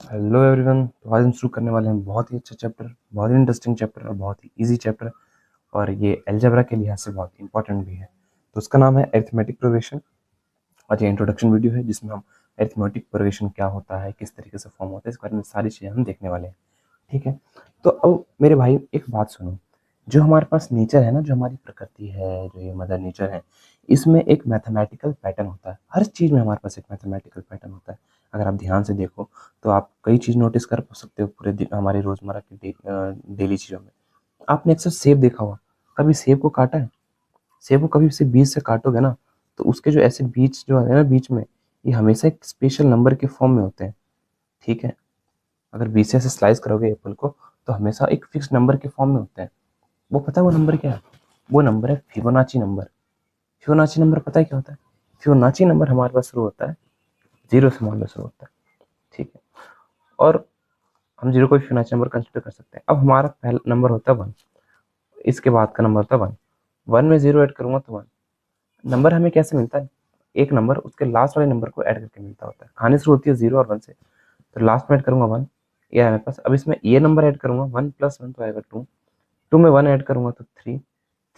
Hello everyone. तो आज हम शुरू करने वाले हैं बहुत ही अच्छा चैप्टर, बहुत ही इंटरेस्टिंग चैप्टर और बहुत ही इजी चैप्टर। और ये अलजेब्रा के लिहाज से बहुत इंपॉर्टेंट भी है। तो उसका नाम है अरिथमेटिक प्रोग्रेशन। और ये इंट्रोडक्शन वीडियो है जिसमें हम अरिथमेटिक प्रोग्रेशन क्या होता है, किस तरीके से फॉर्म होता है, इस बारे में सारी चीज़ें हम देखने वाले हैं। ठीक है। तो अब मेरे भाई एक बात सुनो। जो हमारे पास नेचर है ना, जो हमारी प्रकृति है, जो ये मदर नेचर है, इसमें एक मैथमेटिकल पैटर्न होता है। हर चीज़ में हमारे पास एक मैथमेटिकल पैटर्न होता है। अगर आप ध्यान से देखो तो आप कई चीज़ नोटिस कर सकते हो पूरे दिन हमारी रोज़मर्रा की डेली चीज़ों में। आपने अक्सर सेब देखा होगा। कभी सेब को काटा है? सेब को कभी से बीज से काटोगे ना, तो उसके जो ऐसे बीज जो है ना बीच में, ये हमेशा एक स्पेशल नंबर के फॉर्म में होते हैं। ठीक है। अगर बीच से ऐसे स्लाइस करोगे एप्पल को, तो हमेशा एक फिक्स नंबर के फॉर्म में होते हैं। वो पता है वो नंबर क्या है? वो नंबर है फिबोनाची नंबर। फिबोनाची नंबर पता है क्या होता है? फिबोनाची नंबर हमारे पास शुरू होता है जीरो से, मान लो शुरू होता है। ठीक है। और हम जीरो को भी फिबोनाची नंबर कंसिडर कर सकते हैं। अब हमारा पहला नंबर होता है वन, इसके बाद का नंबर होता है वन। वन में जीरो ऐड करूंगा तो वन। नंबर हमें कैसे मिलता है? एक नंबर उसके लास्ट वाले नंबर को ऐड करके मिलता होता है। कहानी शुरू होती है जीरो और वन से, तो लास्ट में ऐड करूंगा वन। ये है मेरे पास। अब इसमें ये नंबर ऐड करूंगा, वन प्लस वन तो आएगा टू। टू में वन ऐड करूंगा तो थ्री।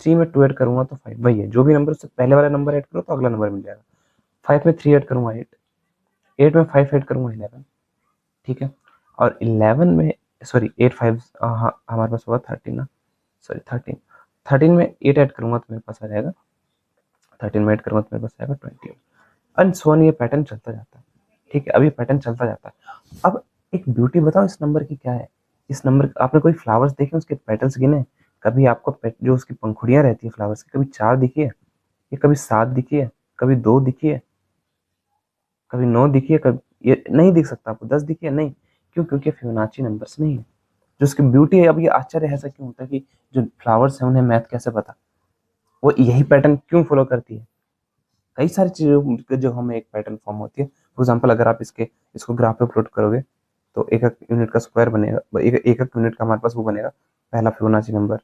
थ्री में टू ऐड करूंगा तो फाइव। वही है, जो भी नंबर उससे पहले वाला नंबर ऐड करो तो अगला नंबर मिल जाएगा। फाइव में थ्री ऐड करूंगा एट। एट में फाइव ऐड करूंगा इलेवन। ठीक है। और इलेवन में, सॉरी एट फाइव, हमारे पास होगा थर्टीन ना, सॉरी थर्टीन। थर्टीन में एट ऐड करूंगा तो मेरे पास आ जाएगा, थर्टीन में ऐड करूंगा तो मेरे पास आएगा ट्वेंटी। एंड सो ऑन, ये पैटर्न चलता जाता है। ठीक है। अब ये पैटर्न चलता जाता है। अब एक ब्यूटी बताओ इस नंबर की क्या है। इस नंबर, आपने कोई फ्लावर्स देखे उसके पेटल्स गिने? कभी आपको जो उसकी पंखुड़ियां रहती है फ्लावर्स की, कभी चार दिखी है? ये कभी सात दिखी है? कभी दो दिखी है? कभी नौ दिखी है? कभी ये नहीं दिख सकता आपको, दस दिखी है? नहीं। क्यों? क्योंकि फिबोनाची नंबर्स नहीं है। जो उसकी ब्यूटी है, अब ये आश्चर्य ऐसा क्यों होता है कि जो फ्लावर्स है उन्हें मैथ कैसे पता? वो यही पैटर्न क्यों फॉलो करती है? कई सारी चीजों के जो हमें एक पैटर्न फॉर्म होती है। फॉर एग्जाम्पल, अगर आप इसको ग्राफ पे प्लॉट करोगे तो एक एक यूनिट का स्क्वायर बनेगा, एक एक यूनिट का हमारे पास वो बनेगा। पहला फिबोनाची नंबर,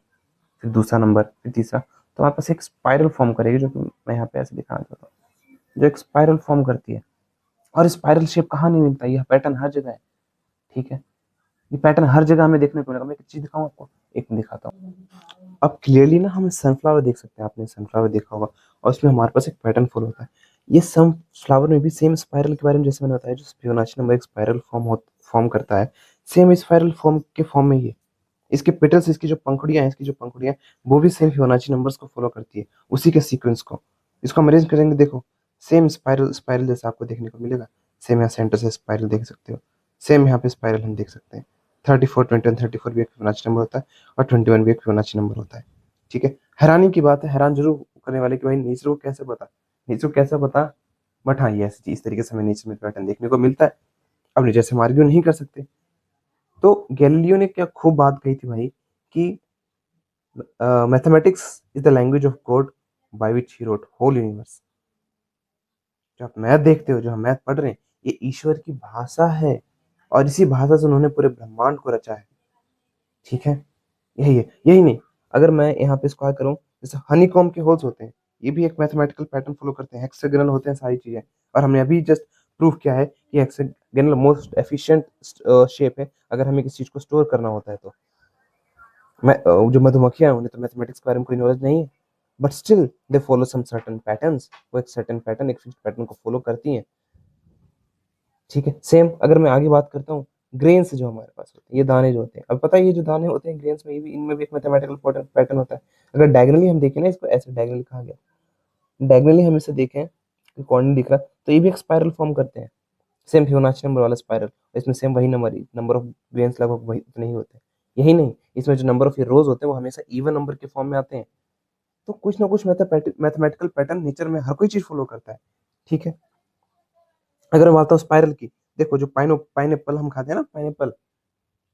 फिर दूसरा नंबर, फिर तीसरा। तो हमारे पास एक स्पाइरल फॉर्म करेगी, जो कि मैं यहाँ पे ऐसे दिखाना चाहता हूँ, जो एक स्पाइरल फॉर्म करती है। और स्पाइरल शेप कहाँ नहीं मिलता, यह पैटर्न हर जगह है। ठीक है। ये पैटर्न हर जगह हमें देखने को मिलेगा। मैं एक चीज दिखाऊँ आपको, एक दिखाता हूँ। अब क्लियरली ना हम सनफ्लावर देख सकते हैं। आपने सनफ्लावर देखा होगा, और उसमें हमारे पास एक पैटर्न फॉलो होता है। ये सनफ्लावर में भी सेम स्पाइरल के बारे में जैसे मैंने बताया, जो फिबोनाची नंबर एक स्पाइरल फॉर्म करता है, सेम स्पाइरल फॉर्म के फॉर्म में ये इसके पेटल्स, इसकी जो पंखुड़ियां हैं, इसकी जो पंखुड़ियां हैं, वो भी सेम फिबोनाची नंबर्स को फॉलो करती है, उसी के सीक्वेंस को। इसको हम अरेंज करेंगे, देखो सेम स्पाइरल स्पाइरल जैसा आपको देखने को मिलेगा। सेम यहाँ सेंटर से स्पाइरल देख सकते हो, सेम यहाँ पे स्पाइरल हम देख सकते हैं। 34, 21, 34 भी एक फिबोनाची नंबर होता है, और 21 भी एक फिबोनाची नंबर होता है। ठीक है। हैरानी की बात है, हैरान जरूर करने वाले कि भाई नेचर को कैसे पता, नेचर को कैसे पता। बट हाँ, ये ऐसी इस तरीके से हमें नेचर में पैटर्न देखने को मिलता है। अब नेचर से हम आर्ग्यू नहीं कर सकते। तो गैलीलियो ने क्या खूब बात कही थी भाई, कि mathematics is the language of God by which he wrote whole universe. जो आप मैथ देखते हो, जो हम मैथ पढ़ रहे हैं, ये ईश्वर की भाषा है, और इसी भाषा से उन्होंने पूरे ब्रह्मांड को रचा है। ठीक है। यही है, यही नहीं। अगर मैं यहाँ पे स्क्वायर करूँ, जैसे हनीकॉम्ब के होल्स होते हैं, ये भी एक मैथमेटिकल पैटर्न फॉलो करते हैं। हेक्सागोनल होते हैं सारी चीजें। और हमने अभी जस्ट प्रूफ किया है कि हेक्सागोनल मोस्ट एफिशिएंट शेप है, अगर हमें किसी चीज को स्टोर करना होता है तो। मैं जो मधुमक्खियां हैं, उन्हें तो मैथमेटिक्स के बारे में कोई नॉलेज नहीं है, but still they follow some certain patterns. वो एक सर्टेन पैटर्न, एक फिक्स्ड पैटर्न को फॉलो करती हैं। ठीक है। सेम अगर मैं आगे बात करता हूँ, ग्रेन्स जो हमारे पास होते हैं, ये दाने जो होते हैं, अब पता है ये जो दाने होते हैं ग्रेन्स में, ये भी, इनमें भी एक मैथमेटिकल पैटर्न होता है। अगर डायगनली हम देखें ना, इसको ऐसे डायगनली कहा गया, डायगनली हम इसे देखें, कॉर्नर दिख रहा है, तो ये भी एक स्पाइरल फॉर्म करते हैं। सेम फिबोनाची नंबर वाला स्पाइरल। इसमें सेम वही नंबर, नंबर ऑफ ग्रेन्स लगभग वही उतने ही होते हैं। यही नहीं, इसमें जो नंबर ऑफ रोज होते हैं वो हमेशा इवन नंबर के फॉर्म में आते हैं। तो कुछ ना कुछ मैथमेटिकल पैटर्न नेचर में हर कोई चीज फॉलो करता है। ठीक है। अगर मैं बात हूँ स्पाइरल की, देखो जो पाइनएप्पल हम खाते हैं ना, पाइनएप्पल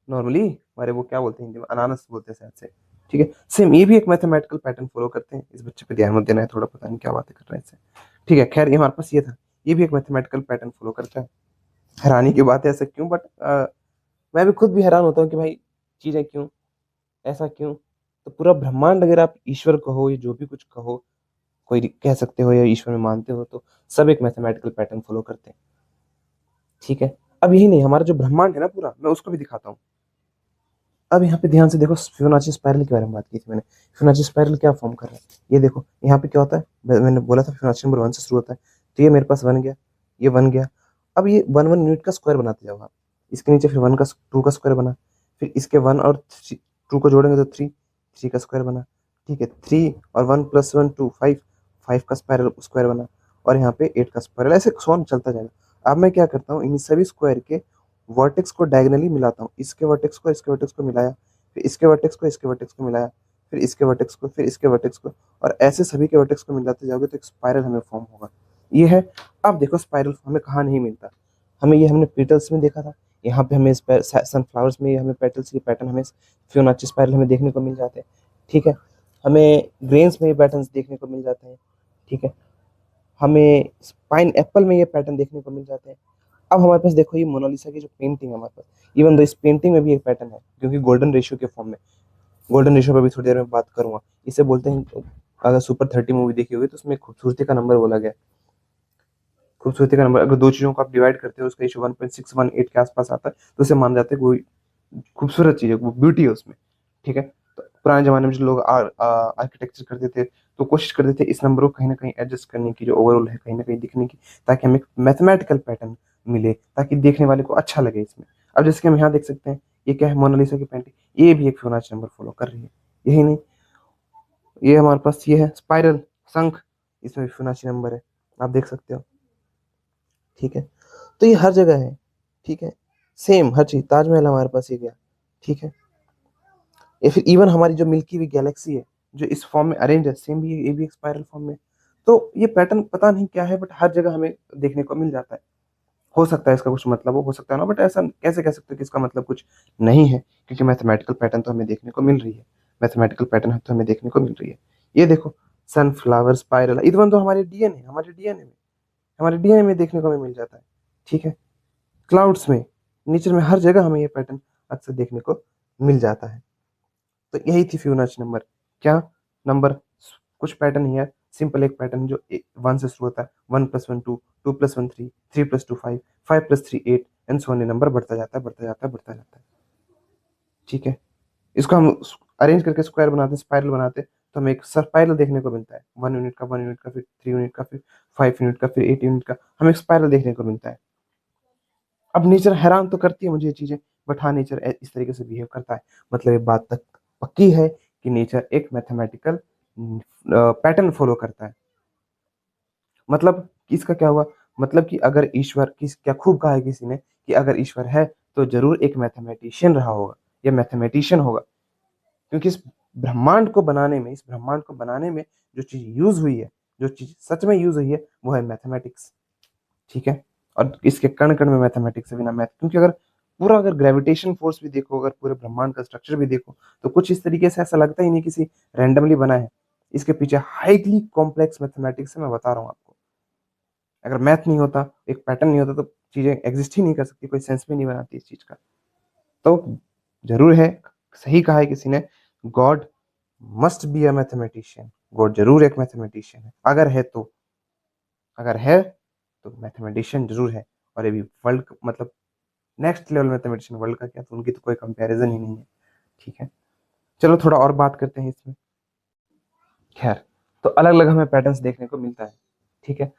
नॉर्मली हमारे, वो क्या बोलते हैं हिंदी में, अनानास बोलते हैं शायद से। ठीक है। सेम ये भी एक मैथमेटिकल पैटर्न फॉलो करते हैं। इस बच्चे पे ध्यान मत देना है थोड़ा, पता नहीं क्या बातें कर रहे हैं इससे। ठीक है। खैर, ये हमारे पास ये था, ये भी एक मैथमेटिकल पैटर्न फॉलो करता है। हैरानी की बात है, ऐसा क्यों? बट मैं भी खुद भी हैरान होता हूँ कि भाई चीजें क्यों, ऐसा क्यों। तो पूरा ब्रह्मांड, अगर आप ईश्वर कहो या जो भी कुछ कहो, कोई कह सकते हो, या ईश्वर में मानते हो, तो सब एक मैथमेटिकल पैटर्न फॉलो करते हैं। ठीक है। अब यही नहीं, हमारा जो ब्रह्मांड है ना पूरा, मैं उसको भी दिखाता हूँ। अब यहाँ पे ध्यान से देखो, फिबोनाची स्पाइरल के बारे में बात की थी मैंने। फिबोनाची स्पाइरल क्या फॉर्म कर रहा है, ये देखो यहाँ पे क्या होता है, मैंने बोला था फिबोनाची नंबर 1 से शुरू होता है। तो ये मेरे पास 1 गया, ये 1 गया। अब ये 1 1 यूनिट का स्क्वायर बनाते जाओ आप। इसके नीचे फिर 1 का 2 का स्क्वायर बना, फिर इसके 1 और 2 को जोड़ेंगे तो 3, 3 का स्क्वायर बना। ठीक है, 3 और 1 + 1 2 5, 5 का स्क्वायर स्क्वायर बना। और यहाँ पे 8 का स्क्वायर, ऐसे सोन चलता जाएगा। अब मैं क्या करता हूँ, इन सभी स्क्वायर के वर्टेक्स को डायगोनली मिलाता हूँ। इसके वर्टेक्स को इसके वर्टेक्स को मिलाया, फिर इसके वर्टेक्स को इसके वर्टेक्स को मिलाया, फिर इसके वर्टेक्स को, फिर इसके वर्टेक्स को, और ऐसे सभी के वर्टेक्स को मिलाते जाओगे तो एक स्पाइरल हमें फॉर्म होगा। ये है। अब देखो स्पाइरल हमें कहाँ नहीं मिलता, हमें ये हमने पेटल्स में देखा था। यहाँ पे हमें सनफ्लावर्स में हमें पेटल्स के पैटर्न, हमें फियोनाची स्पाइरल हमें देखने को मिल जाते हैं। ठीक है, हमें ग्रेन्स में ये पैटर्न्स देखने को मिल जाते हैं। ठीक है, हमें पाइन एप्पल में ये पैटर्न देखने को मिल जाते हैं। अब हमारे पास देखो ये मोनालिसा की जो पेंटिंग है हमारे पास, इवन दो इस पेंटिंग में भी एक पैटर्न है, क्योंकि गोल्डन रेशियो के फॉर्म में। गोल्डन रेशियो पर भी थोड़ी देर में बात करूंगा। इसे बोलते हैं, अगर सुपर 30 मूवी देखी होगी तो उसमें खूबसूरती का नंबर बोला गया। खूबसूरती का नंबर, अगर दो चीजों को आप डिवाइड करते हो उसका रेशियो 1.618 के आसपास आता है तो उसे मान जाते हैं कोई खूबसूरत चीज है, वो ब्यूटी है उसमें। ठीक है, तो पुराने जमाने में जो लोग आर्किटेक्चर करते थे तो कोशिश करते थे इस नंबर को कहीं ना कहीं एडजस्ट करने की, जो ओवरऑल है कहीं ना कहीं दिखने की, ताकि हमें मैथमेटिकल पैटर्न मिले, ताकि देखने वाले को अच्छा लगे इसमें। अब जैसे कि हम यहाँ देख सकते हैं, ये क्या है, मोनालिसा की पेंटिंग, ये भी एक फिबोनाची नंबर फॉलो कर रही है। यही नहीं, ये हमारे पास ये है स्पाइरल शंख, इसमें भी फिबोनाची नंबर है, आप देख सकते हो। ठीक है, तो ये हर जगह है। ठीक है, सेम हर चीज, ताजमहल हमारे पास ये गया। ठीक है, या फिर इवन हमारी जो मिल्की वे गैलेक्सी है, जो इस फॉर्म में अरेंज है, सेम भी ये भी एक स्पाइरल फॉर्म में। तो ये पैटर्न पता नहीं क्या है, बट हर जगह हमें देखने को मिल जाता है। हो सकता है इसका कुछ मतलब हो सकता है ना, बट ऐसा कैसे कह सकते हो कि इसका मतलब कुछ नहीं है, क्योंकि मैथमेटिकल पैटर्न तो हमें देखने को मिल रही है। मैथमेटिकल पैटर्न तो हमें देखने को मिल रही है। ये देखो, सनफ्लावर स्पाइरल, इवन तो हमारे डीएनए, हमारे डीएनए में देखने को हमें मिल जाता है। ठीक है, क्लाउड्स में, नेचर में, हर जगह हमें ये पैटर्न अक्सर देखने को मिल जाता है। तो यही थी फिबोनाची नंबर। क्या नंबर, कुछ पैटर्न ही है, सिंपल एक पैटर्न जो 1 से शुरू होता है, 1 + 1 2, 2 + 1 3, 3 + 2 5, 5 + 3 8, एंड सो ऑन, नंबर बढ़ता जाता है, बढ़ता जाता है, बढ़ता जाता है। ठीक है, इसको हम अरेंज करके स्क्वायर बनाते हैं, स्पाइरल बनाते हैं, तो हमें एक स्पाइरल देखने को मिलता है। 1 यूनिट का, 1 यूनिट का, फिर 3 यूनिट का, फिर 5 यूनिट का, फिर 8 यूनिट का, हमें एक स्पाइरल देखने को मिलता है। अब नेचर हैरान तो करती है मुझे ये चीजें, बट हाँ नेचर इस तरीके से बिहेव करता है, मतलब ये बात तक पक्की है कि नेचर एक मैथमेटिकल पैटर्न फॉलो करता है। मतलब इसका क्या हुआ, मतलब कि अगर ईश्वर, किस क्या खूब कहा है किसी ने, कि अगर ईश्वर है तो जरूर एक मैथमेटिशियन रहा होगा, या मैथमेटिशियन होगा। क्योंकि इस ब्रह्मांड को बनाने में जो चीज यूज हुई है, जो चीज सच में यूज हुई है, वो है मैथमेटिक्स। ठीक है, और इसके कण कण में मैथमेटिक्स है, बिना मैथ, क्योंकि अगर ग्रेविटेशन फोर्स भी देखो, अगर पूरे ब्रह्मांड का स्ट्रक्चर भी देखो, तो कुछ इस तरीके से ऐसा लगता ही नहीं किसी रैंडमली बना है। इसके पीछे हाईली कॉम्प्लेक्स मैथमेटिक्स है, मैं बता रहा हूँ आपको। अगर मैथ नहीं होता, एक पैटर्न नहीं होता, तो चीजें एग्जिस्ट ही नहीं कर सकती, कोई सेंस भी नहीं बनाती इस चीज का। तो जरूर है, सही कहा है किसी ने, God must be a mathematician, God जरूर एक मैथमेटिशियन है। अगर है तो मैथमेटिशियन जरूर है। और ये भी वर्ल्ड, मतलब नेक्स्ट लेवल मैथमेटिशियन वर्ल्ड का क्या, तो उनकी तो कोई कंपैरिजन ही नहीं है। ठीक है, चलो थोड़ा और बात करते हैं इसमें। खैर, तो अलग अलग हमें पैटर्न्स देखने को मिलता है। ठीक है,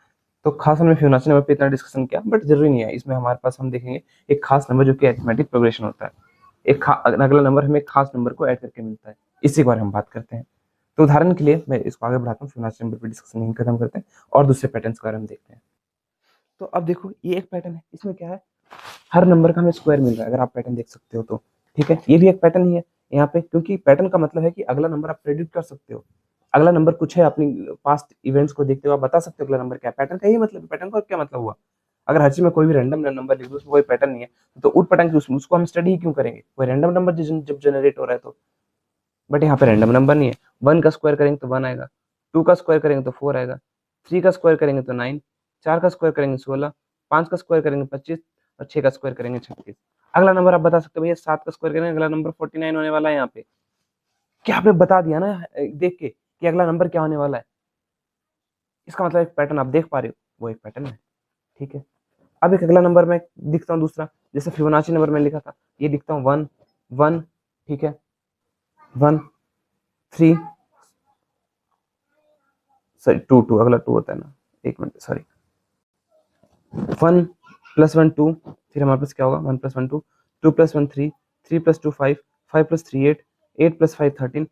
तो खास हमने फिबोनाची नंबर पे इतना डिस्कशन किया, बट जरूरी नहीं है, इसमें हमारे पास हम देखेंगे एक खास नंबर जो कि अरिथमेटिक प्रोग्रेशन होता है। अगला नंबर हमें एक खास नंबर को ऐड करके मिलता है, इसी के बारे में हम बात करते हैं। तो उदाहरण के लिए मैं इसको आगे बढ़ाता हूँ, फिबोनाची नंबर पे डिस्कशन नहीं खत्म करते हैं और दूसरे पैटर्न्स के बारे में देखते हैं। तो अब देखो ये एक पैटर्न है, इसमें क्या है, हर नंबर का हमें स्क्वायर मिल रहा है, अगर आप पैटर्न देख सकते हो तो। ठीक है, ये भी एक पैटर्न ही है यहाँ पे, क्योंकि पैटर्न का मतलब है कि अगला नंबर आप प्रेडिक्ट कर सकते हो। अगला नंबर कुछ है, अपनी पास्ट इवेंट्स को देखते हुए आप बता सकते हो अगला नंबर क्या है। पैटर्न का यही मतलब है, पैटर्न का क्या मतलब हुआ, अगर हर चीज में कोई भी रैंडम नंबर लिख दो, उसमें कोई पैटर्न नहीं है, तो उठ पटांग उसको हम स्टडी ही क्यों करेंगे, कोई रैंडम नंबर जब जनरेट हो रहा है तो। बट यहाँ पे रैंडम नंबर नहीं है, 1 का स्क्वायर करेंगे तो 1 आएगा, 2 का स्क्वायर करेंगे तो 4 आएगा, 3 का स्क्वायर करेंगे तो 9, 4 का स्क्वायर करेंगे 16, 5 का स्क्वायर करेंगे 25, और 6 का स्क्वायर करेंगे 36। अगला नंबर आप बता सकते हो भैया 7 का स्क्वायर करेंगे, अगला नंबर 49 होने वाला है यहाँ पे। क्या आपने बता दिया ना देख के कि अगला नंबर क्या होने वाला है, इसका मतलब एक पैटर्न आप देख पा रहे हो, वो एक पैटर्न है। ठीक है, अब एक अगला नंबर मैं लिखता हूँ दूसरा, जैसे फिबोनाची नंबर में लिखा था, ये लिखता हूँ 1 1, ठीक है, 1 3, सॉरी 2 2, अगला 2 होता है ना, एक मिनट सॉरी, 1 + 1 2, फिर हमारे पास क्या होगा, 1 + 1 2, 2 + 1 3, 3 + 2 5, 5 + 3 8, 8 + 5 13,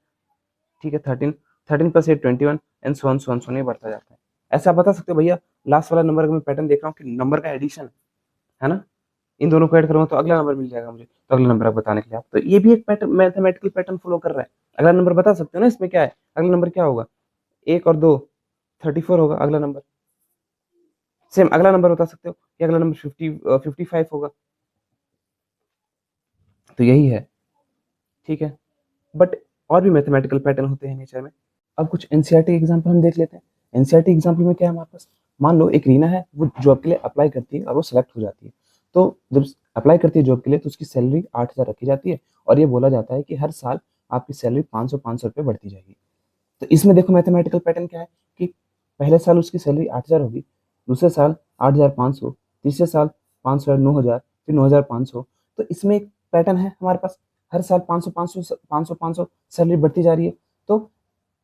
ठीक है, 13, 13 + 8 21, and so on so on so on, ये बढ़ता जाता है। ऐसा आप बता सकते हो भैया, लास्ट वाला नंबर का मैं पैटर्न देख रहा हूँ कि नंबर का एडिशन है ना, इन दोनों को ऐड करूंगा तो अगला नंबर मिल जाएगा मुझे, तो अगला नंबर आप बताने के लिए, आप तो ये भी एक पैटर्न, मैथमेटिकल पैटर्न फॉलो कर रहा है। अगला नंबर बता सकते हो ना इसमें क्या है, अगला नंबर क्या होगा, 1 और 2 34 होगा अगला नंबर। सेम अगला नंबर बता सकते हो कि अगला नंबर 55 होगा, तो यही है, ठीक है। बट और भी मैथमेटिकल पैटर्न होते हैं नेचर में। अब कुछ एनसीईआरटी एग्जाम्पल हम देख लेते हैं। एनसीईआरटी एग्जाम्पल में क्या है हमारे पास, मान लो एक रीना है, वो जॉब के लिए अप्लाई करती है और वो सेलेक्ट हो जाती है। तो जब अप्लाई करती है जॉब के लिए, तो उसकी सैलरी 8,000 रखी जाती है, और ये बोला जाता है कि हर साल आपकी सैलरी 500 रुपये बढ़ती जाएगी। तो इसमें देखो मैथमेटिकल पैटर्न क्या है कि पहले साल उसकी सैलरी 8,000 होगी, दूसरे साल 8,500, तीसरे साल 500 9,000, फिर 9,500। तो इसमें एक पैटर्न है हमारे पास, हर साल 500 500 500 500 सैलरी बढ़ती जा रही है। तो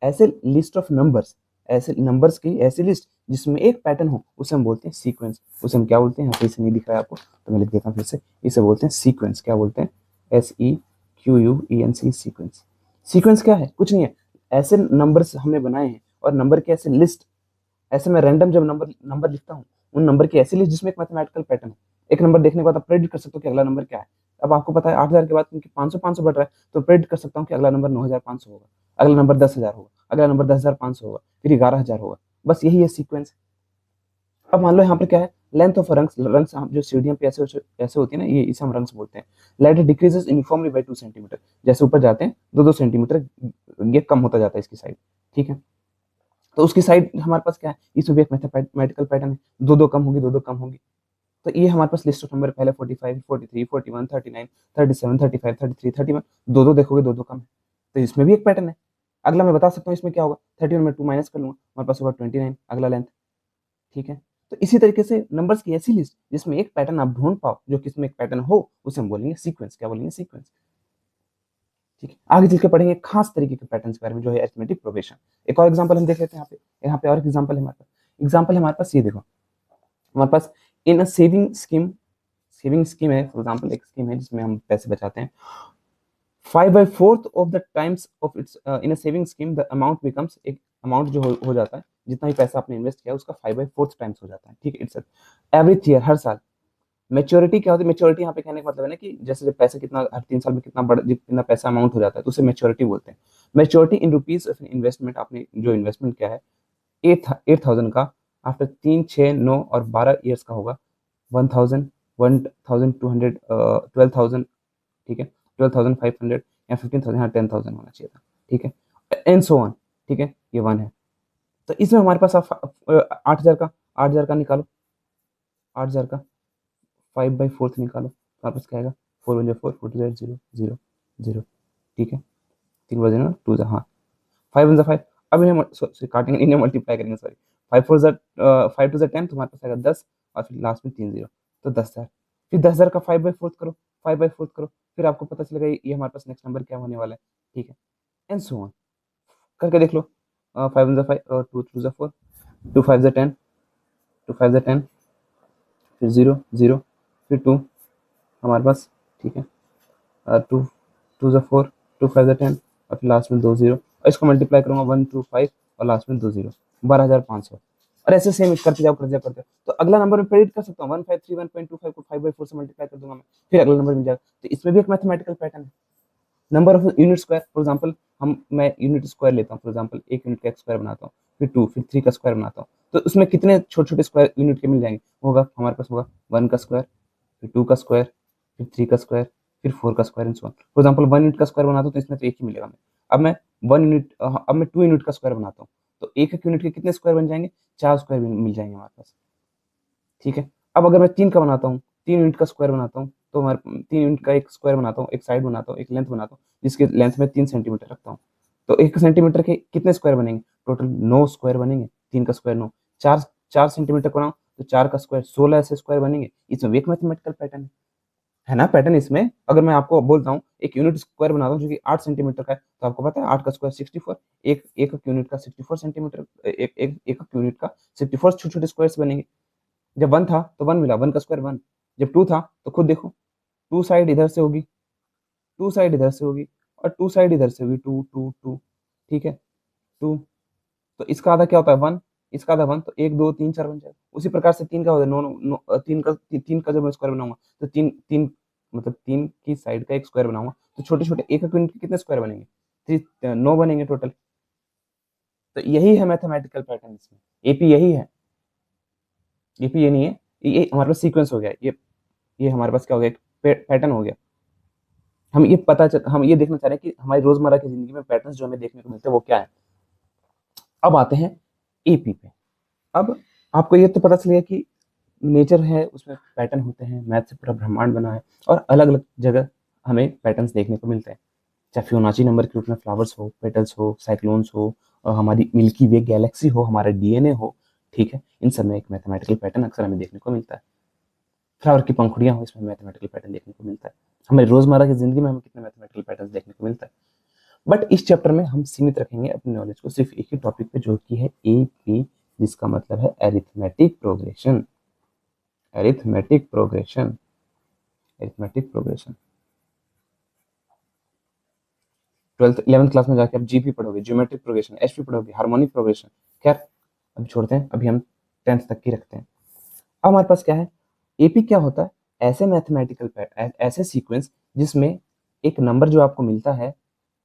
ऐसे लिस्ट ऑफ नंबर्स, ऐसे नंबर्स की ऐसी लिस्ट जिसमें एक पैटर्न हो, उसे हम बोलते हैं सीक्वेंस। उसे हम क्या बोलते हैं, यहाँ पे इसे नहीं दिख रहा है आपको तो मैं लिख देता हूँ फिर से, इसे बोलते हैं सीक्वेंस। क्या बोलते हैं, SEQUENC, सीक्वेंस। सीक्वेंस क्या है, कुछ नहीं है, ऐसे नंबर्स हमने बनाए हैं और नंबर की ऐसे लिस्ट, ऐसे मैं रैंडम जब नंबर नंबर लिखता हूँ, उन नंबर की ऐसी लिस्ट जिसमें एक मैथमेटिकल पैटर्न है। एक नंबर देखने के बाद आप प्रेडिक्ट कर सकते हो कि अगला नंबर क्या है। अब आपको पता है 8,000 के बाद क्योंकि 500 500 बढ़ रहा है, तो प्रेडिक्ट कर सकता हूँ कि अगला नंबर 9,500 होगा, अगला नंबर 10,000 होगा, अगला नंबर 10,500 होगा, फिर 11,000 होगा। बस यही है सीक्वेंस। अब मान लो यहाँ पर क्या है, लेंथ ऑफ रंग्स, रंग्स जो सीढ़ियों पे ऐसे ऐसे होती है ना, ये इसे हम रंग्स बोलते हैं। Light decreases uniformly by 2 centimetre, जैसे ऊपर जाते हैं 2 सेंटीमीटर, ये कम होता जाता है इसकी साइड, ठीक है। तो उसकी साइड हमारे पास क्या है, इसमें भी एक मैथमेटिकल पैटर्न है, दो दो कम होगी, दो दो कम होगी। तो ये हमारे पास लिस्ट ऑफ नंबर पहले 45 43 41 39 37 35 33 31, दो दो देखोगे, दो दो कम है, तो इसमें भी एक पैटर्न है। अगला मैं बता सकता हूँ इसमें क्या होगा, 31 में 2 माइनस कर लूंगा, हमारे पास होगा 29, अगला लेंथ, ठीक है। तो इसी तरीके से नंबर्स की ऐसी लिस्ट जिसमें एक पैटर्न आप ढूंढ पाओ, जो किसमें एक पैटर्न हो, उसे हम बोलेंगे सीक्वेंस। क्या बोलेंगे, सीक्वेंस, ठीक है। आगे चल के पढ़ेंगे खास तरीके के पैटर्न के बारे में, जो है अरिथमेटिक प्रोग्रेशन। एक और एग्जांपल हम देख लेते हैं यहाँ पे, यहाँ पे और एक एग्जांपल है हमारे पास। एग्जांपल है हमारे पास, ये देखो हमारे पास in a saving scheme, saving scheme है फॉर एग्जांपल, एक स्कीम है जिसमें हम पैसे बचाते हैं। 5/4 of the times of it's in a saving scheme the amount becomes, एक अमाउंट जो हो जाता है, जितना भी पैसा आपने इन्वेस्ट किया उसका 5/4 टाइम्स हो जाता है, ठीक है। इट्स एवरी ईयर, हर साल। मैच्योरिटी क्या होती है, मैच्योरिटी यहाँ पे कहने का मतलब है ना कि जैसे जब पैसा कितना हर 3 साल में कितना बड़ा, जितना पैसा अमाउंट हो जाता है, तो उसे मैच्योरिटी बोलते हैं। Maturity in rupees of investment, आपने जो इन्वेस्टमेंट किया है 8,000 का, आफ्टर 3 6 9 और 12 ईयर्स का होगा 1,000 1,200 12,000, ठीक है, 12,500 या 15,000, हाँ 10,000 होना चाहिए था, ठीक है, एंड सो ऑन, ठीक है, ये वन है। तो इसमें हमारे पास आप 8,000 का निकालो, 8,000 का 5/4 निकालो, तो आपस क्या आएगा, 4 1 4 4 2 0 0 0, ठीक है, 3 बजे ना 2 हाँ, 5 1 5। अब इन्हें काटेंगे, इन्हें मल्टीप्लाई करेंगे, सॉरी, 5 4 5 2 10, तुम्हारे पास आएगा 10, और फिर लास्ट में 3 0, तो 10,000। फिर 10,000 का 5/4 करो, 5/4 करो, फिर आपको पता चलेगा ये हमारे पास नेक्स्ट नंबर क्या होने वाला है, ठीक है, एंड सो ऑन करके देख लो। 5 1 5, 2 2 4, 2 5 10, 2 5 10, फिर 0 0, फिर 2 हमारे पास, ठीक है, 2 2 4, 2 5 10, और फिर लास्ट में 2 0, और इसको मल्टीप्लाई करूंगा 1 2 5, और लास्ट में 2 0, 12,500। और ऐसे सेम करते जाओ करते जाओ करते जाओ, तो अगला नंबर में प्रेडिक्ट कर सकता हूँ 1,531.25 को 5/4 से मल्टीप्लाई कर दूंगा मैं, फिर अगला नंबर मिल जाएगा। तो इसमें भी एक मैथमेटिकल पैटर्न है। Number of unit square, for example मैं यूनिट स्क्वायर लेता हूँ, फॉर एग्जांपल एक यूनिट का स्क्वायर बनाता हूँ, फिर 2, फिर 3 का स्क्वायर बनाता हूँ, तो उसमें कितने छोटे छोटे स्क्वायर यूनिट के मिल जाएंगे, होगा हमारे पास होगा 1 का स्क्वायर, फिर 2 का स्क्वायर, फिर 3 का स्क्वायर, फिर 4 का square, and so on. For example 1 unit का स्क्वायर बनाता हूँ तो इसमें तो एक ही मिलेगा। मैं अब मैं 1 यूनिट अब मैं 2 यूनिट का स्क्वायर बनाता हूँ, तो एक एक यूनिट के कितने स्क्वायर बन जाएंगे, 4 स्क्वायर मिल जाएंगे हमारे पास, ठीक है। अब अगर मैं 3 का बनाता हूँ, 3 यूनिट का स्क्वायर बनाता हूँ, तो हमारे 3 यूनिट का एक स्क्वायर बनाता हूँ, एक साइड बनाता हूँ, एक लेंथ बनाता हूँ, जिसके लेंथ में 3 सेंटीमीटर रखता हूँ, तो 1 सेंटीमीटर के कितने स्क्वायर बनेंगे, टोटल 9 स्क्वायर बनेंगे, 3 का स्क्वायर 9, 4 4 सेंटीमीटर का बनाऊँ तो 4 का स्क्वायर 16 ऐसे स्क्वायर बनेंगे। इसमें भी एक मैथमेटिकल पैटर्न है ना। पैटर्न इसमें अगर मैं आपको बोलता हूँ एक यूनिट स्क्वायर बनाता हूँ जो कि 8 सेंटीमीटर का है, तो आपको पता है 8 का स्क्वायर 64, एक एक यूनिट का 64 सेंटीमीटर, एक यूनिट का 64 छोटे छोटे स्क्वायर्स बनेंगे। जब 1 था तो 1 मिला, 1 का स्क्वायर 1। जब 2 था तो खुद देखो, 2 साइड इधर से होगी, 2 साइड इधर से होगी, और 2 साइड इधर से होगी, 2 2 2। ठीक है, 2। तो इसका आधा क्या होता है 1, इसका आधा 1, तो 1 2 3 4 बन जाएगा। उसी प्रकार से 3 का होता है, तीन का जब मैं स्क्वायर बनाऊंगा तो तीन तीन मतलब 3 की साइड का एक स्क्वायर बनाऊंगा, तो छोटे छोटे एक एक यूनिट के कितने स्क्वायर बनेंगे, 9 बनेंगे टोटल। तो यही है मैथमेटिकल पैटर्न इसमें, एपी यही है। एपी ये नहीं है, ये हमारे पास सीक्वेंस हो गया, ये हमारे पास क्या हो गया, एक पैटर्न हो गया। हम ये देखना चाह रहे हैं कि हमारी रोजमर्रा की जिंदगी में पैटर्न्स जो हमें देखने को मिलते हैं वो क्या है। अब आते हैं एपी पे। अब आपको ये तो पता चल गया कि नेचर है, उसमें पैटर्न होते हैं, मैथ से पूरा ब्रह्मांड बना है, और अलग अलग जगह हमें पैटर्न्स देखने को मिलते हैं। चाहे फिबोनाची नंबर के रूप में फ्लावर्स हो, पेटल्स हो, साइक्लोन्स हो, और हमारी मिल्की वे गैलेक्सी हो, हमारा डीएनए हो, ठीक है, इन सब में एक मैथमेटिकल पैटर्न अक्सर हमें देखने को मिलता है। फ्लावर की पंखुड़ियां हो, इसमें मैथमेटिकल पैटर्न देखने को मिलता है। हमारी रोजमर्रा की जिंदगी में हमें कितने मैथमेटिकल पैटर्न देखने को मिलता है। बट इस चैप्टर में हम सीमित रखेंगे अपनी नॉलेज को सिर्फ एक ही टॉपिक पे, जो कि है एपी, जिसका मतलब है arithmetic progression. Arithmetic progression, arithmetic progression. 12th 11th class में जाके आप जीपी पढ़ोगे, ज्योमेट्रिक प्रोग्रेशन, एचपी पढ़ोगे, हार्मोनिक प्रोग्रेशन। खैर अभी छोड़ते हैं, अभी हम 10th तक की रखते हैं। अब हमारे पास क्या है, एपी क्या होता है, ऐसे मैथमेटिकल ऐसे सीक्वेंस जिसमें एक नंबर जो आपको मिलता है,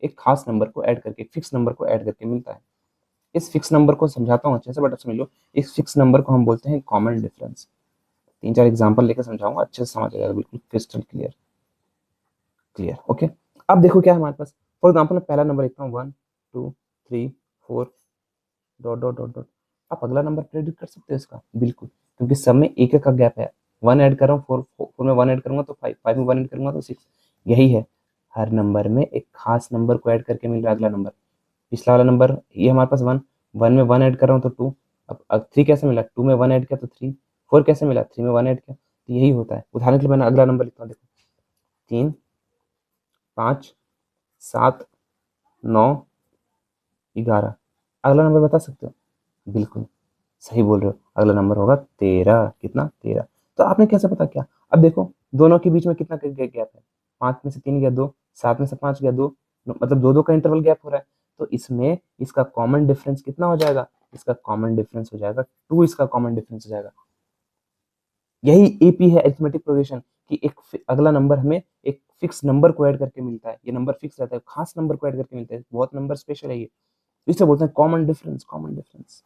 एक खास नंबर को ऐड करके, फिक्स नंबर को ऐड करके मिलता है। इस फिक्स नंबर को समझाता हूँ अच्छे से, बट समझ लो, इस फिक्स नंबर को हम बोलते हैं कॉमन डिफरेंस। 3 4 एग्जांपल लेकर समझाऊंगा, अच्छे से समझ आएगा, बिल्कुल क्रिस्टल क्लियर। Clear, okay. अब देखो क्या है हमारे पास, फॉर एग्जाम्पल मैं पहला नंबर लिखता हूँ 1 2 3 4 डॉट डॉट डॉट डॉट। आप अगला नंबर प्रेडिक्ट कर सकते हो इसका, बिल्कुल, क्योंकि सब में एक एक का गैप है। 1 ऐड कर रहा हूँ, 4 में 1 ऐड करूंगा तो 5, 5 में 1 ऐड करूंगा तो 6। यही है, हर नंबर में एक खास नंबर को ऐड करके मिल रहा है अगला नंबर। पिछला वाला नंबर ये हमारे पास 1, 1 में 1 ऐड कर रहा हूँ तो 2। अब 3 कैसे मिला, 2 में 1 ऐड किया तो 3। 4 कैसे मिला, 3 में 1 ऐड किया। तो यही होता है। उदाहरण के लिए मैंने अगला नंबर लिखता हूँ, देखो 3 5 7 9 11। अगला नंबर बता सकते हो, बिल्कुल सही बोल रहे हो, अगला नंबर होगा 13। कितना, 13। तो आपने कैसे पता किया, अब देखो दोनों के बीच में कितना गैप है, 5 में से 3 गया 2, 7 में से 5 गया 2, मतलब 2 2 का इंटरवल गैप हो रहा है। तो इसमें इसका कॉमन डिफरेंस कितना हो जाएगा, इसका कॉमन डिफरेंस हो जाएगा 2, इसका कॉमन डिफरेंस हो जाएगा। यही एपी है, अरिथमेटिक प्रोग्रेशन, कि एक अगला नंबर हमें एक फिक्स नंबर को ऐड करके मिलता है। ये नंबर फिक्स रहता है, खास नंबर को ऐड करके मिलता है, बहुत नंबर स्पेशल है ये। इसे बोलते हैं कॉमन डिफरेंस। कॉमन डिफरेंस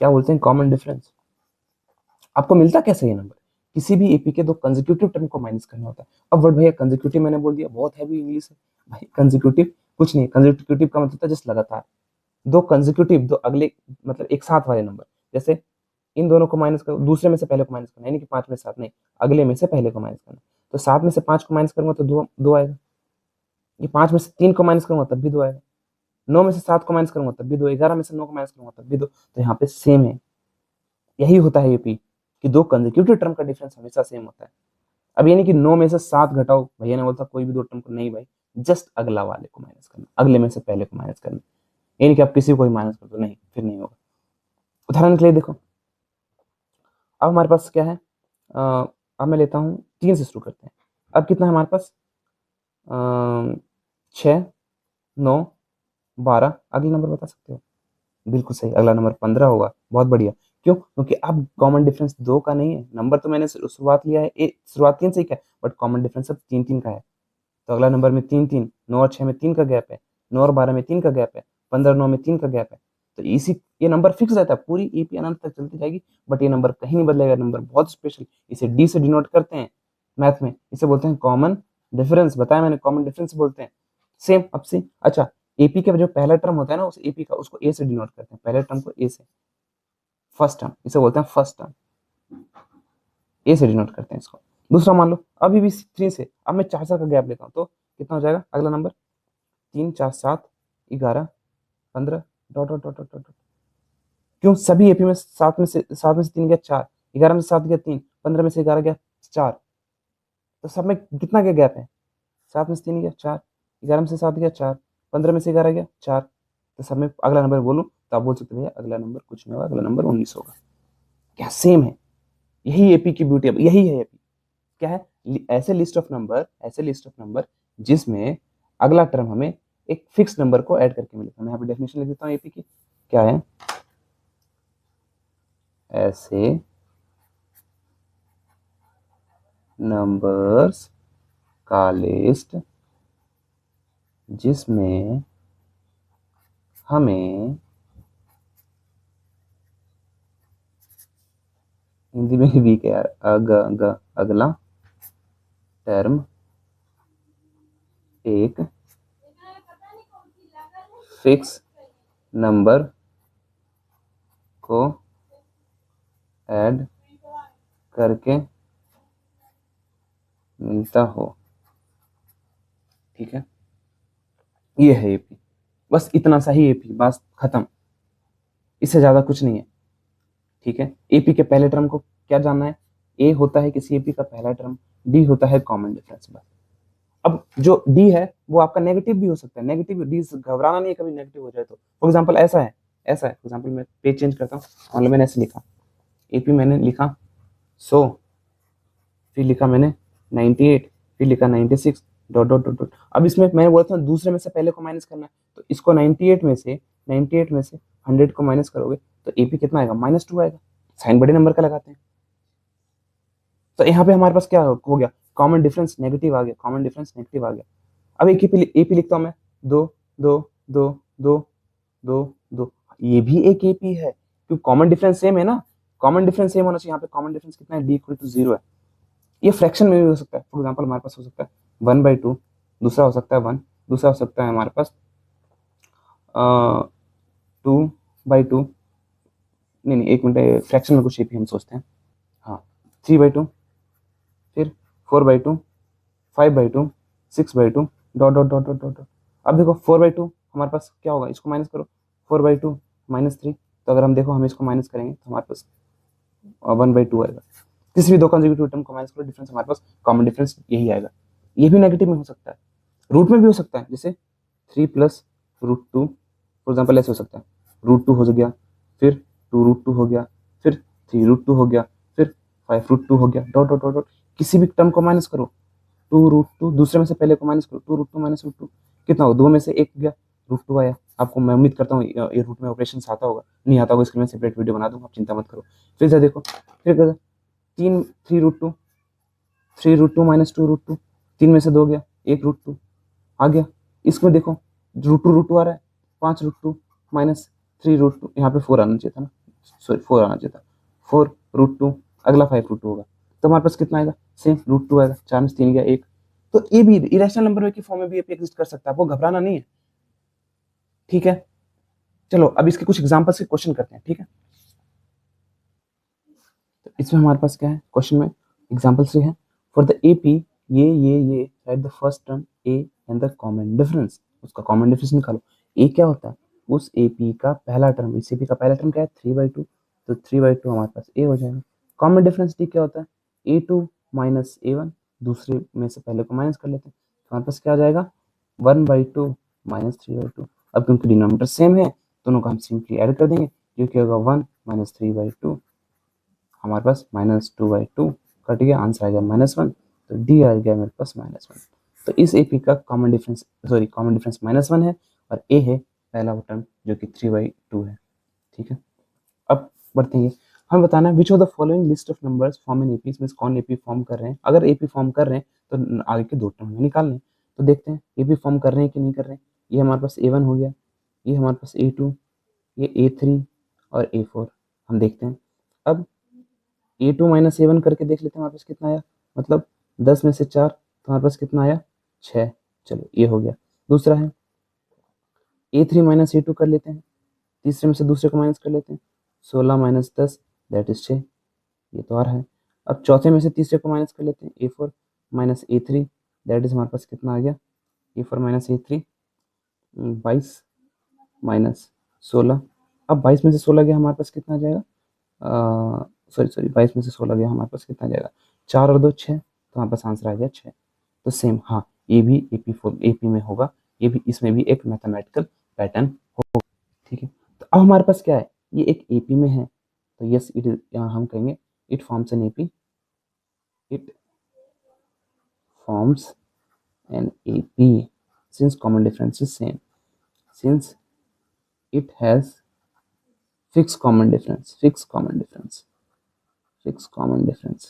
क्या बोलते हैं, कॉमन डिफरेंस। आपको मिलता कैसे ये नंबर, किसी भी एपी के दो कंसेक्यूटिव टर्म को माइनस करना होता है। अब वर्ड भैया कंसेक्यूटिव मैंने बोल दिया, बहुत हैवी इंग्लिश है भाई। कंसेक्यूटिव कुछ नहीं, कंसेक्यूटिव का मतलब था जस्ट लगातार, दो कंसेक्यूटिव, दो अगले, मतलब एक साथ वाले नंबर। जैसे इन दोनों को माइनस करो, दूसरे में से पहले को माइनस करना, यानी कि 5 में 7 नहीं, अगले में से पहले को माइनस करना। तो 7 में से 5 को माइनस करूंगा तो 2 2 आएगा। ये 5 में से 3 को माइनस करूंगा तब भी 2 आएगा। 9 में से 7 को माइनस करूंगा तब भी 2, 11 में से 9 को माइनस करूंगा तब भी 2। तो यहाँ पे सेम है। यही होता है यूपी, कि दो कंसेक्यूटिव टर्म का डिफरेंस हमेशा सेम होता है। अब ये नहीं कि 9 में से 7 घटाओ, भैया ने बोलता कोई भी दो टर्म को, नहीं भाई, जस्ट अगला वाले को माइनस करना, अगले में से पहले को माइनस करना। ये नहीं कि आप किसी को ही माइनस कर दो, नहीं, फिर नहीं होगा। उदाहरण के लिए देखो, अब हमारे पास क्या है, अब मैं लेता हूँ 3 से शुरू करते हैं। अब कितना है हमारे पास, 6 9 12। अगला नंबर बता सकते हो, बिल्कुल सही, अगला नंबर 15 होगा। बहुत बढ़िया। क्यों, क्योंकि अब कॉमन डिफरेंस 2 का नहीं है, नंबर तो मैंने शुरुआत लिया है, शुरुआत 3 से ही किया, बट कॉमन डिफरेंस अब 3 3 का है। तो अगला नंबर में 3 3, 9 और 6 में 3 का गैप है, 9 और 12 में 3 का गैप है, 15 9 में 3 का गैप है। तो इसी, ये नंबर फिक्स रहता है, पूरी ईपी अनंत तक चलती जाएगी, बट ये नंबर कहीं नहीं बदलेगा। नंबर बहुत स्पेशल, इसे डी से डिनोट करते हैं मैथ में, इसे बोलते हैं कॉमन डिफरेंस। बताया मैंने, कॉमन डिफरेंस बोलते हैं। सेम अब से, अच्छा, एपी का जो पहला टर्म होता है ना, उस एपी का, उसको ए से डिनोट करते हैं, पहले टर्म को ए से, फर्स्ट टर्म, इसे बोलते हैं फर्स्ट टर्म, ए से डिनोट करते हैं इसको। दूसरा मान लो अभी भी 3 से, अब मैं 4 का गैप लेता हूँ, तो कितना हो जाएगा अगला number, 3 4 7 11 15 dot dot dot dot dot. क्यों, सभी एपी में 7 में से 3 गया 4, 11 में से 7 गया 3, 15 में से 11 गया 4, तो सब में कितना क्या गैप है, 7 में से 3 गया 4, 11 में से 7 गया 4, 15 में से 11 गया 4, तो सब में अगला नंबर बोलूँ तो आप बोल सकते भैया अगला नंबर कुछ नहीं होगा, अगला नंबर 19 होगा। क्या सेम है, यही एपी की ब्यूटी, अब यही है एपी। क्या है, ऐसे लिस्ट ऑफ नंबर जिसमें अगला टर्म हमें एक फिक्स नंबर को ऐड करके मिलेगा। मैं यहाँ पे डेफिनेशन लिख देता हूँ एपी की, क्या है, ऐसे नंबर्स का लिस्ट जिसमें हमें, हिंदी में वीक है यार, अगला टर्म एक फिक्स नंबर को ऐड करके मिलता हो। ठीक है, ये है एपी, बस इतना सा ही एपी, बस खत्म, इससे ज्यादा कुछ नहीं है। ठीक है, एपी के पहले टर्म को क्या जानना है, ए होता है किसी एपी का पहला टर्म, डी होता है कॉमन डिफरेंस, बस। अब जो डी है वो आपका नेगेटिव भी हो सकता है, नेगेटिव डी, घबराना नहीं है कभी नेगेटिव हो जाए तो। फॉर एग्जांपल ऐसा है फॉर एग्जांपल मैं पेज चेंज करता हूँ, मतलब मैंने ऐसे लिखा एपी, मैंने लिखा 100, फिर लिखा मैंने 98, फिर लिखा 96, डॉट डॉट डॉट डॉट। अब इसमें मैंने बोला था दूसरे में से पहले को माइनस करना है, तो इसको 98 में से 100 को माइनस करोगे तो एपी कितना आएगा, -2 आएगा। साइन बड़े नंबर का लगाते हैं, तो यहाँ पे हमारे पास क्या हो गया, कॉमन डिफरेंस नेगेटिव आ गया, कॉमन डिफरेंस नेगेटिव आ गया। अब एपी लिखता हूँ मैं, 2 2 2 2 2 2, ये भी एक एपी है क्योंकि कॉमन डिफरेंस सेम है ना, कॉमन डिफरेंस सेम होना चाहिए। यहाँ पे कॉमन डिफरेंस कितना है, डी इक्वल टू 0 है। ये फ्रैक्शन में भी हो सकता है, फॉर एग्जाम्पल हमारे पास हो सकता है 1/2, दूसरा हो सकता है 1, दूसरा हो सकता है हमारे पास 2/2, नहीं नहीं एक मिनट, फ्रैक्शन में कुछ एपी हम सोचते हैं, हाँ 3/2, फिर 4/2, 5/2, 6/2, dot dot dot dot dot dot. अब देखो 4/2 हमारे पास क्या होगा, इसको माइनस करो, 4/2 -3, तो अगर हम देखो हम इसको माइनस करेंगे तो हमारे पास 1/2 आएगा। किसी भी दो कंसेक्यूटिव टर्म को माइनस करो, डिफरेंस हमारे पास कॉमन डिफरेंस यही आएगा। ये भी नेगेटिव में हो सकता है, रूट में भी हो सकता है, जैसे 3 + √2, फॉर एग्जाम्पल ऐसे हो सकता है, √2 हो गया, फिर 2√2 हो गया, फिर 3√2 हो गया, फिर 5√2 हो गया, डॉट डॉट डॉट डॉट। किसी भी टर्म को माइनस करो, 2√2 दूसरे में से पहले को माइनस करो, 2√2 माइनस √2 कितना होगा, दो में से एक गया, √2 आया। आपको मैं उम्मीद करता हूँ ये रूट में ऑपरेशन आता होगा, नहीं आता होगा इसके लिए मैं सेपरेट वीडियो बना दूंगा, आप चिंता मत करो। फिर से देखो, फिर 3√2, 3√2 माइनस 2√2, 3 में से 2 गया, 1√2 आ गया। इसमें देखो √2 आ रहा है, 5√2 माइनस 3√2, यहाँ पे 4 आना चाहिए था ना, सॉरी 4 आना चाहिए था, 4√2, अगला 5√2 होगा, तो हमारे पास कितना आएगा, सेम √2 आएगा, 4 में से 3 गया 1। तो ये भी इरेशनल नंबर की फॉर्म में भी एग्जिस्ट कर सकता है, आपको घबराना नहीं है। ठीक है, चलो अब इसके कुछ एग्जांपल्स के क्वेश्चन करते हैं। ठीक है, तो इसमें हमारे पास क्या है, क्वेश्चन में एग्जांपल्स है, फॉर द एपी ये right the first term A and the common difference, उसका कॉमन डिफरेंस निकालो। ए क्या होता है, उस एपी का पहला टर्म, इस एपी का पहला टर्म क्या है 3/2, तो 3/2 हमारे पास ए हो जाएगा। कॉमन डिफरेंस डी क्या होता है, A2 माइनस A1, दूसरे में से पहले को माइनस कर लेते हैं, तो हमारे पास क्या आ जाएगा 1/2 माइनस 3/2। अब क्योंकि डिनोमिनेटर सेम है, दोनों को हम सिंपली ऐड कर देंगे, जो कि होगा 1 माइनस 3/2, हमारे पास -2/2 कट गया, आंसर आ गया -1, तो डी आ गया मेरे पास -1। तो इस एपी का कॉमन डिफरेंस -1 है, और ए है पहला टर्म जो कि 3/2 है। ठीक है, अब बढ़ते हैं, हमें बताना है which of the following list of numbers form in AP, इसमें कौन एपी फॉर्म कर रहे हैं। अगर एपी फॉर्म कर रहे हैं तो आगे के दो टर्म हमें निकालने हैं। तो देखते हैं एपी फॉर्म कर रहे हैं कि नहीं कर रहे हैं। ये हमारे पास A1 हो गया, ये हमारे पास A2, ये A3 और A4, हम देखते हैं। अब A2 माइनस A1 करके देख लेते हैं हमारे पास कितना आया, मतलब 10 में से 4, तो हमारे पास कितना आया 6। चलो ये हो गया। दूसरा है A3 माइनस A2 कर लेते हैं, तीसरे में से दूसरे को माइनस कर लेते हैं, 16 माइनस 10 दैट इज 6, ये तो आ रहा है। अब चौथे में से तीसरे को माइनस कर लेते हैं, A4 minus A3 that is हमारे पास कितना आ गया, A4 माइनस A3 22 माइनस 16। अब 22 में से 16 गया, हमारे पास कितना आ जाएगा सॉरी 22 में से 16 गया, हमारे पास कितना जाएगा, 4 और 2 6, तो हमारे पास आंसर आ गया 6। तो सेम, हाँ ये भी एपी में होगा, ये भी, इसमें भी एक मैथमेटिकल पैटर्न होगा। ठीक है, तो अब हमारे पास क्या है, ये एक एपी में है, तो यस इट इज, यहाँ हम कहेंगे it forms an AP, it forms an AP since common difference is same, since it has fixed common difference, fixed common difference, fixed common difference।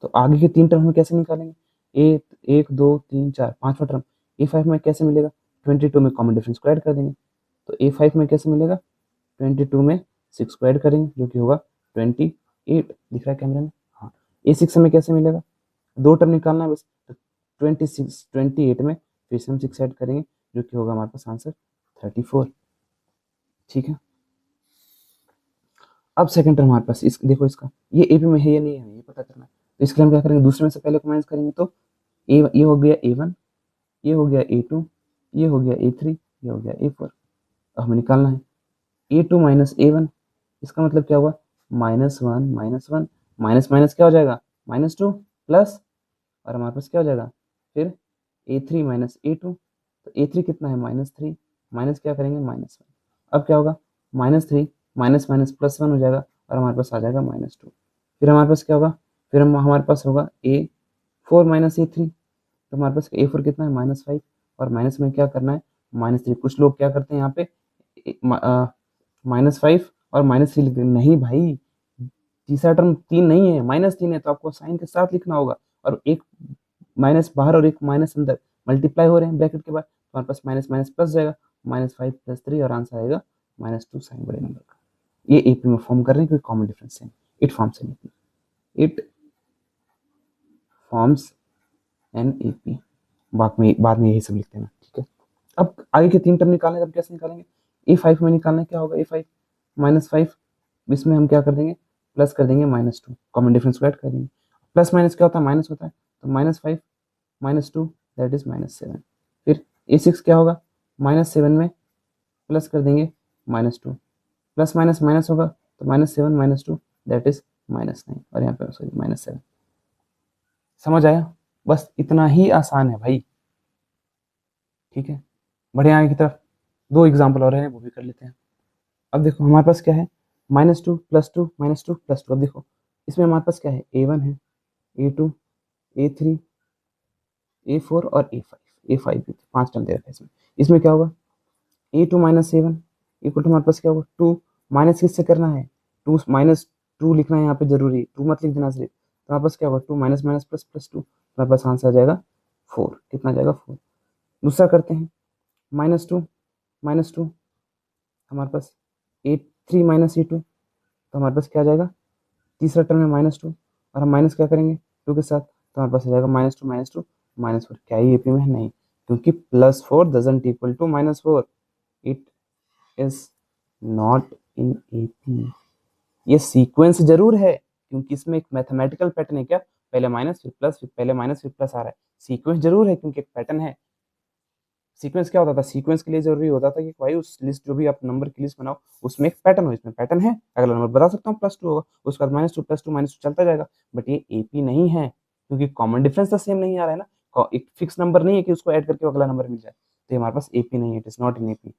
तो आगे के 3 टर्म हम कैसे निकालेंगे, ए 1 2 3 4, पांचवा टर्म A5 में कैसे मिलेगा, 22 में कॉमन डिफरेंस को ऐड कर देंगे, तो A5 में कैसे मिलेगा, 22 में 6 को ऐड करेंगे जो कि होगा 28, दिख रहा है कैमरे में, हाँ। A6 में कैसे मिलेगा, 2 टर्म निकालना है बस, तो 28 में फिर से हम 6 ऐड करेंगे जो कि होगा हमारे पास आंसर 34। ठीक है, अब सेकंड टर्म हमारे पास, इस देखो इसका, ये एपी में है या नहीं है ये पता करना है, तो इसके लिए हम क्या करेंगे, दूसरे में से पहले को माइनस करेंगे, तो ये हो गया A1, ये हो गया A2, ये हो गया A3, ये हो गया A4। अब हमें निकालना है A2 माइनस A1, इसका मतलब क्या हुआ, -1 -1, माइनस माइनस क्या हो जाएगा, -2 प्लस, और हमारे पास क्या हो जाएगा फिर A3 माइनस A2, तो A3 कितना है -3, माइनस क्या करेंगे -1, अब क्या होगा -3 माइनस माइनस +1 हो जाएगा, और हमारे पास आ जाएगा -2, फिर हमारे पास क्या होगा, फिर हमारे पास होगा A4 माइनस A3, तो हमारे पास A4 कितना है -5, और माइनस में क्या करना है -3, कुछ लोग क्या करते हैं यहाँ पे -5 और -3 लिख देंगे, नहीं भाई तीसरा टर्म 3 नहीं है, -3 है, तो आपको साइन के साथ लिखना होगा, और एक माइनस बाहर और एक माइनस अंदर मल्टीप्लाई हो रहे हैं ब्रैकेट के बाद, तो हमारे पास माइनस माइनस प्लस जाएगा, -5 + 3, और आंसर आएगा -2 साइन बड़े नंबर का। ये एपी में फॉर्म कर रहे हैं क्योंकि कॉमन डिफरेंस है, it forms an AP, it forms an AP, बाद में यही सब लिखते हैं, ठीक है। अब आगे के 3 टर्म निकालने, अब कैसे निकालेंगे, A5 में निकालना क्या होगा, A5 -5, इसमें हम क्या कर देंगे, प्लस कर देंगे -2, कॉमन डिफरेंस को ऐड कर देंगे, प्लस माइनस क्या होता है, माइनस होता है, तो -5 -2 दैट इज -7, फिर A6 क्या होगा, -7 में प्लस कर देंगे -2, प्लस माइनस माइनस होगा, तो -7 -2 दैट इज -9, और यहाँ पे सॉरी -7। समझ आया, बस इतना ही आसान है भाई, ठीक है। बढ़े आगे की तरफ, 2 एग्जाम्पल और हैं वो भी कर लेते हैं। अब देखो हमारे पास क्या है, -2 + 2 -2 + 2, अब देखो इसमें हमारे पास क्या है, A1 है, A2 A3 A4 और A5 भी 5 टर्म दे रखा है इसमें, इसमें क्या होगा A2 minus A1 equal to हमारे पास क्या होगा 2, माइनस किससे करना है, 2 -2 लिखना है यहाँ पे जरूरी, 2 मत लिख देना सिर्फ, तो हमारे पास क्या होगा 2 माइनस माइनस प्लस प्लस 2, हमारे पास आंसर आ जाएगा 4, कितना आ जाएगा 4। दूसरा करते हैं, -2 हमारे पास A3 माइनस A2, तो हमारे पास क्या आ जाएगा, तीसरा टर्म है -2, और हम माइनस क्या करेंगे 2 के साथ, तो हमारे पास आ जाएगा -2 -4, क्या ये एपी में है, नहीं, क्योंकि +4 doesn't equal to -4, it is not in AP. ये सीक्वेंस जरूर है क्योंकि इसमें एक मैथमेटिकल पैटर्न है, क्या पहले माइनस फिर प्लस, फिर पहले माइनस फिर प्लस आ रहा है, सीक्वेंस जरूर है क्योंकि एक पैटर्न है। सीक्वेंस क्या होता था, सीक्वेंस के लिए जरूरी होता था कि भाई उस लिस्ट जो भी आप नंबर की लिस्ट बनाओ उसमें एक पैटर्न हो, इसमें पैटर्न है, अगला नंबर बता सकता हूँ +2 होगा, उसके बाद -2 +2 -2 चलता जाएगा, बट ये एपी नहीं है क्योंकि कॉमन डिफरेंस तो सेम नहीं आ रहा है ना, एक फिक्स नंबर नहीं है कि उसको ऐड करके अगला नंबर मिल जाए, तो ये हमारे पास एपी नहीं है, it is not in AP.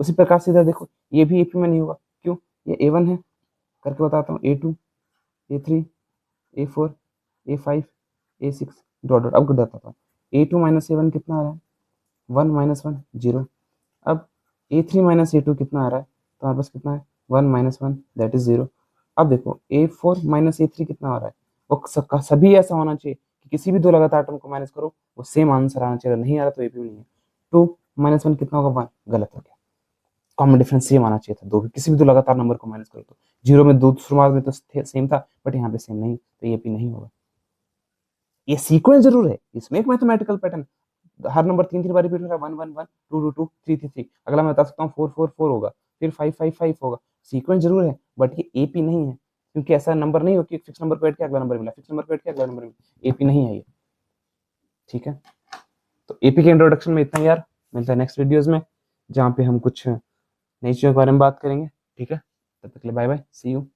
उसी प्रकार से इधर देखो ये भी एपी में नहीं होगा, क्यों, ये A1 है, करके बताता हूँ, A2 A3 A4 A5 A6 dot dot, अब बताता हूँ, A2 माइनस A1 कितना आ रहा है, 1 -1 0, अब A3 माइनस A2 कितना आ रहा है, तो हमारे पास कितना है 1 -1 दैट इज 0। अब देखो A4 माइनस A3 कितना आ रहा है, वो सभी ऐसा होना चाहिए कि किसी भी 2 लगातार टर्म को माइनस करो वो सेम आंसर आना चाहिए, अगर नहीं आ रहा तो एपी नहीं है। 2 -1 कितना होगा 1, गलत हो गया, कॉमन डिफरेंस सेम आना चाहिए था, दो भी किसी भी 2 लगातार नंबर को माइनस करो, तो 0 में 2 शुरुआत में तो सेम था बट यहाँ पे सेम नहीं, तो ये एपी नहीं होगा। ये सीक्वेंस जरूर है, इसमें एक मैथमेटिकल पैटर्न, हर नंबर 3 बार रिपीट हो रहा है, 1 1 1 2 2 2 3 3 3, अगला मैं बता सकता हूँ 4 4 4 होगा, फिर 5 5 5 होगा, सीक्वेंस जरूर है बट ये एपी नहीं है क्योंकि ऐसा नंबर नहीं हो कि फिक्स नंबर को ऐड किया अगला नंबर मिला, फिक्स नंबर को ऐड किया अगला नंबर मिला, एपी नहीं है ये, ठीक है। तो एपी के इंट्रोडक्शन में इतना ही यार, मिलता है नेक्स्ट वीडियोस में जहाँ पे हम कुछ नई चीजों के बारे में बात करेंगे, ठीक है। तब तक के लिए बाय बाय, सी यू।